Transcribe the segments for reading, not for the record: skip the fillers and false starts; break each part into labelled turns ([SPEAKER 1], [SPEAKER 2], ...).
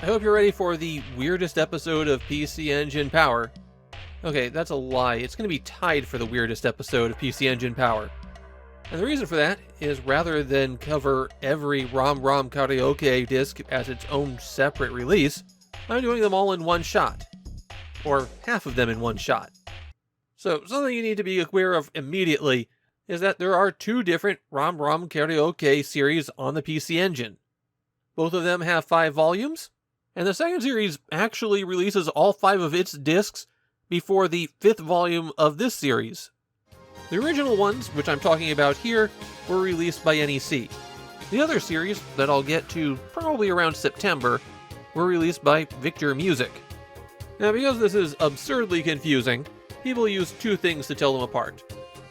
[SPEAKER 1] I hope you're ready for the weirdest episode of PC Engine Power. Okay, that's a lie. It's going to be tied for the weirdest episode of PC Engine Power. And the reason for that is rather than cover every ROM ROM Karaoke disc as its own separate release, I'm doing them all in one shot. Or half of them in one shot. So something you need to be aware of immediately is that there are two different ROM ROM Karaoke series on the PC Engine. Both of them have 5 volumes, and the second series actually releases all 5 of its discs before the 5th volume of this series. The original ones, which I'm talking about here, were released by NEC. The other series, that I'll get to probably around September, were released by Victor Music. Now, because this is absurdly confusing, people use 2 things to tell them apart.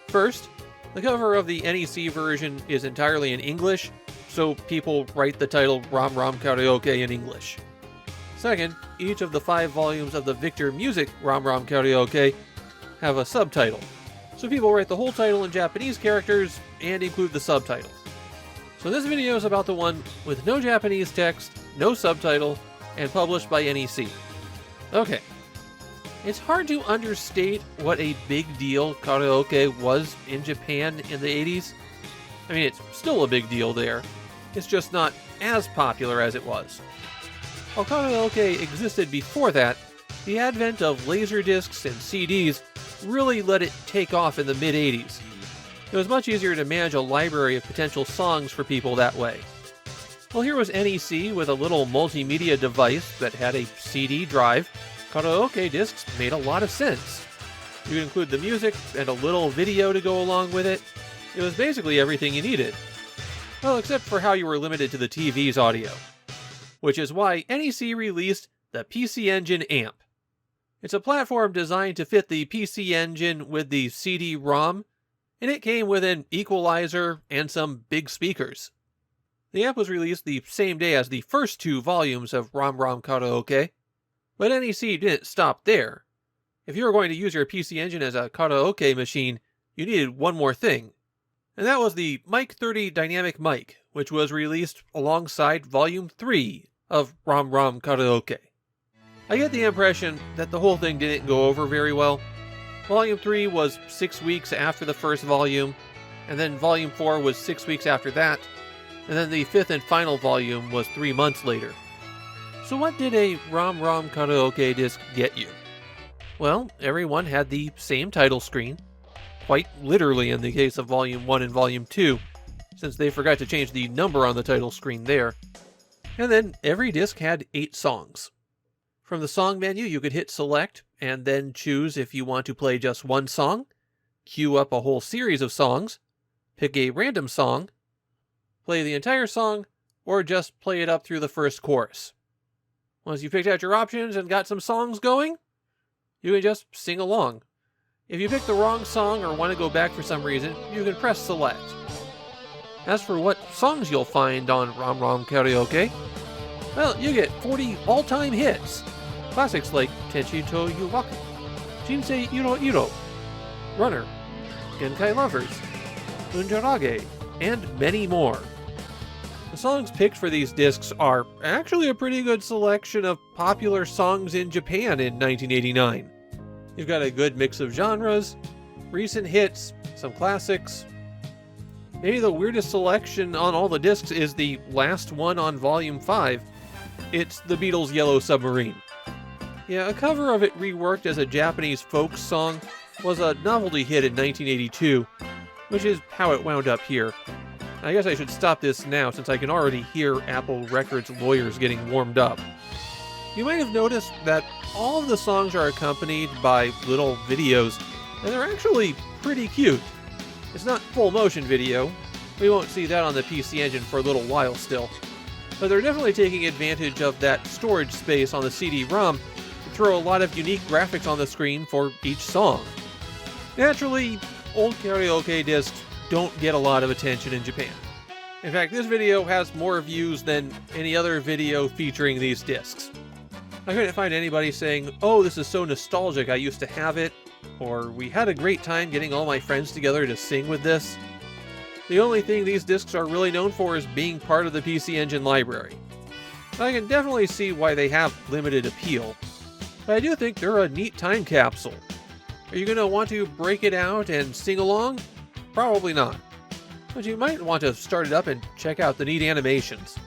[SPEAKER 1] First, the cover of the NEC version is entirely in English, so people write the title ROM ROM Karaoke in English. Second, each of the 5 volumes of the Victor Music ROM ROM Karaoke have a subtitle, so people write the whole title in Japanese characters and include the subtitle. So this video is about the one with no Japanese text, no subtitle, and published by NEC. Okay. It's hard to understate what a big deal karaoke was in Japan in the 80s. I mean, it's still a big deal there. It's just not as popular as it was. While karaoke existed before that, the advent of laserdiscs and CDs really let it take off in the mid-80s. It was much easier to manage a library of potential songs for people that way. Well, here was NEC with a little multimedia device that had a CD drive. Karaoke discs made a lot of sense. You could include the music and a little video to go along with it. It was basically everything you needed. Well, except for how you were limited to the TV's audio. Which is why NEC released the PC Engine Amp. It's a platform designed to fit the PC Engine with the CD-ROM, and it came with an equalizer and some big speakers. The amp was released the same day as the first 2 volumes of ROM ROM Karaoke, but NEC didn't stop there. If you were going to use your PC Engine as a karaoke machine, you needed one more thing, and that was the Mic 30 Dynamic Mic, which was released alongside Volume 3 of ROM ROM Karaoke. I get the impression that the whole thing didn't go over very well. Volume 3 was 6 weeks after the first volume, and then Volume 4 was 6 weeks after that, and then the 5th and final volume was 3 months later. So what did a ROM ROM Karaoke disc get you? Well, everyone had the same title screen, quite literally in the case of Volume 1 and Volume 2, since they forgot to change the number on the title screen there. And then every disc had 8 songs. From the song menu, you could hit select and then choose if you want to play just one song, queue up a whole series of songs, pick a random song, play the entire song, or just play it up through the first chorus. Once you picked out your options and got some songs going, you can just sing along. If you pick the wrong song or want to go back for some reason, you can press select. As for what songs you'll find on ROM ROM Karaoke, well, you get 40 all-time hits. Classics like Tenchi to Yuwaku, Jinsei Iro Iro, Runner, Genkai Lovers, Unjarage, and many more. The songs picked for these discs are actually a pretty good selection of popular songs in Japan in 1989. You've got a good mix of genres, recent hits, some classics. Maybe the weirdest selection on all the discs is the last one on Volume 5. It's the Beatles' Yellow Submarine. Yeah, a cover of it reworked as a Japanese folk song was a novelty hit in 1982, which is how it wound up here. I guess I should stop this now since I can already hear Apple Records lawyers getting warmed up. You might have noticed that all of the songs are accompanied by little videos, and they're actually pretty cute. It's not full motion video. We won't see that on the PC Engine for a little while still. But they're definitely taking advantage of that storage space on the CD-ROM to throw a lot of unique graphics on the screen for each song. Naturally, old karaoke discs don't get a lot of attention in Japan. In fact, this video has more views than any other video featuring these discs. I couldn't find anybody saying, "Oh, this is so nostalgic, I used to have it," or "We had a great time getting all my friends together to sing with this." The only thing these discs are really known for is being part of the PC Engine library. I can definitely see why they have limited appeal, but I do think they're a neat time capsule. Are you going to want to break it out and sing along? Probably not. But you might want to start it up and check out the neat animations.